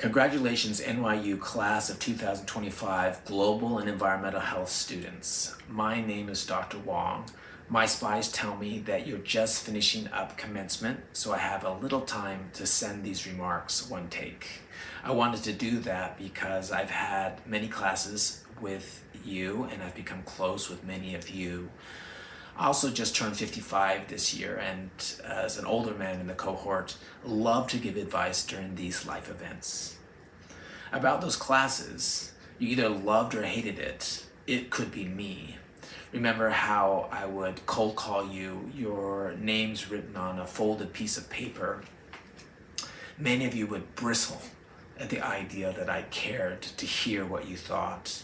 Congratulations, NYU class of 2025 Global and Environmental Health students. My name is Dr. Wang. My spies tell me that you're just finishing up commencement, so I have a little time to send these remarks one take. I wanted to do that because I've had many classes with you and I've become close with many of you. I also just turned 55 this year, and as an older man in the cohort, love to give advice during these life events. About those classes, you either loved or hated it. It could be me. Remember how I would cold call you, your names written on a folded piece of paper? Many of you would bristle at the idea that I cared to hear what you thought.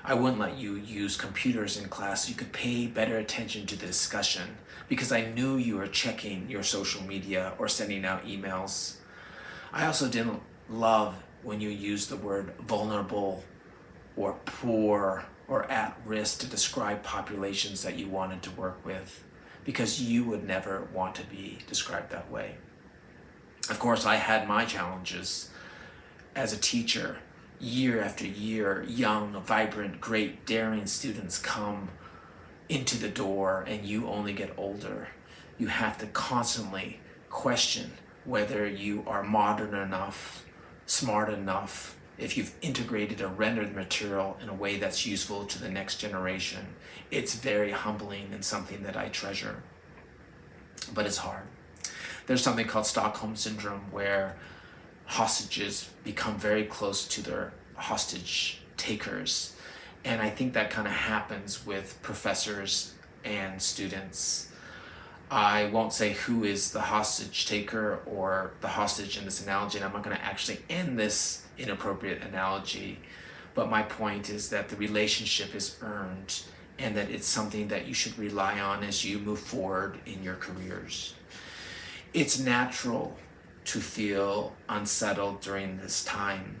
I wouldn't let you use computers in class so you could pay better attention to the discussion because I knew you were checking your social media or sending out emails. I also didn't love when you used the word vulnerable or poor or at risk to describe populations that you wanted to work with because you would never want to be described that way. Of course, I had my challenges as a teacher. Year after year, young, vibrant, great, daring students come into the door and you only get older. You have to constantly question whether you are modern enough, smart enough, if you've integrated or rendered material in a way that's useful to the next generation. It's very humbling and something that I treasure, but it's hard. There's something called Stockholm Syndrome where hostages become very close to their hostage takers. And I think that kind of happens with professors and students. I won't say who is the hostage taker or the hostage in this analogy, and I'm not going to actually end this inappropriate analogy. But my point is that the relationship is earned and that it's something that you should rely on as you move forward in your careers. It's natural to feel unsettled during this time.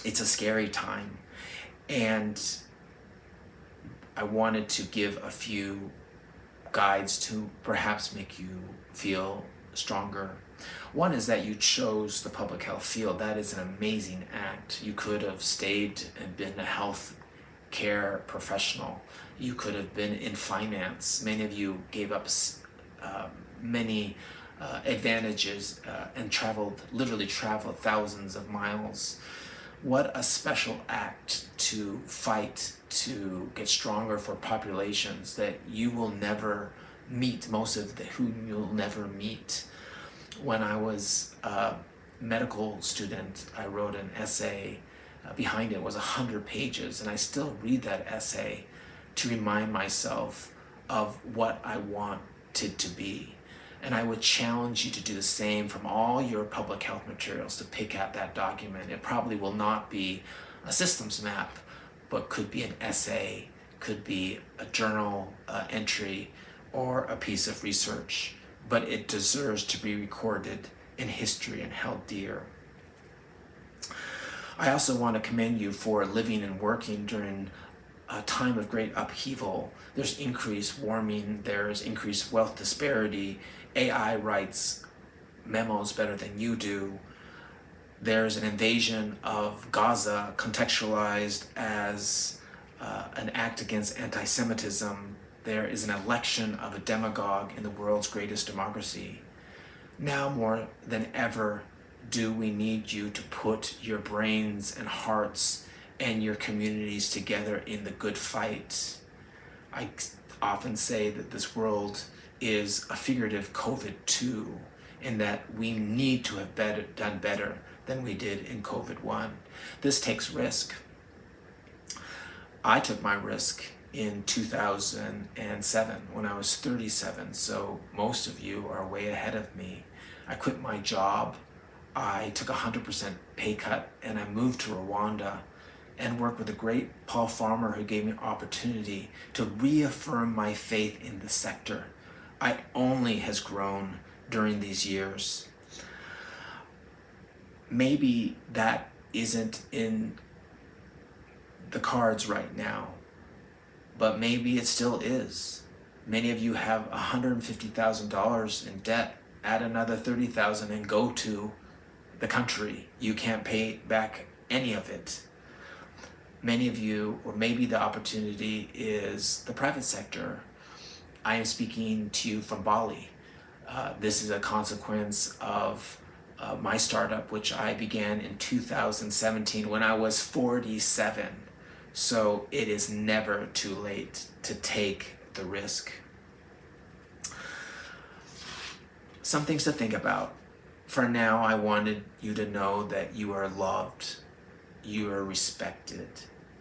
It's a scary time, and I wanted to give a few guides to perhaps make you feel stronger. One is that you chose the public health field. That is an amazing act. You could have stayed and been a health care professional. You could have been in finance. Many of you gave up many advantages and literally traveled thousands of miles. What a special act to fight to get stronger for populations that you will never meet, most of whom you'll never meet. When I was a medical student, I wrote an essay. Behind it was 100 pages, and I still read that essay to remind myself of what I wanted to be. And I would challenge you to do the same from all your public health materials, to pick out that document. It probably will not be a systems map, but could be an essay, could be a journal entry, or a piece of research. But it deserves to be recorded in history and held dear. I also want to commend you for living and working during a time of great upheaval. There's increased warming, there's increased wealth disparity. AI writes memos better than you do. There's an invasion of Gaza contextualized as an act against anti-Semitism. There is an election of a demagogue in the world's greatest democracy. Now more than ever do we need you to put your brains and hearts and your communities together in the good fight. I often say that this world is a figurative COVID-2, and that we need to have done better than we did in COVID-1. This takes risk. I took my risk in 2007 when I was 37, so most of you are way ahead of me. I quit my job, I took a 100% pay cut, and I moved to Rwanda and worked with a great Paul Farmer who gave me an opportunity to reaffirm my faith in the sector. It only has grown during these years. Maybe that isn't in the cards right now, but maybe it still is. Many of you have $150,000 in debt. Add another $30,000 and go to the country. You can't pay back any of it. Many of you, or maybe the opportunity is the private sector. I am speaking to you from Bali. This is a consequence of my startup, which I began in 2017 when I was 47. So it is never too late to take the risk. Some things to think about. For now, I wanted you to know that you are loved, you are respected,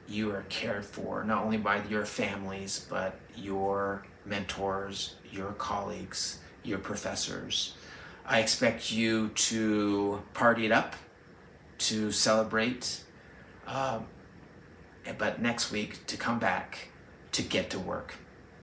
you are cared for, not only by your families, but your mentors, your colleagues, your professors. I expect you to party it up, to celebrate, but next week to come back to get to work.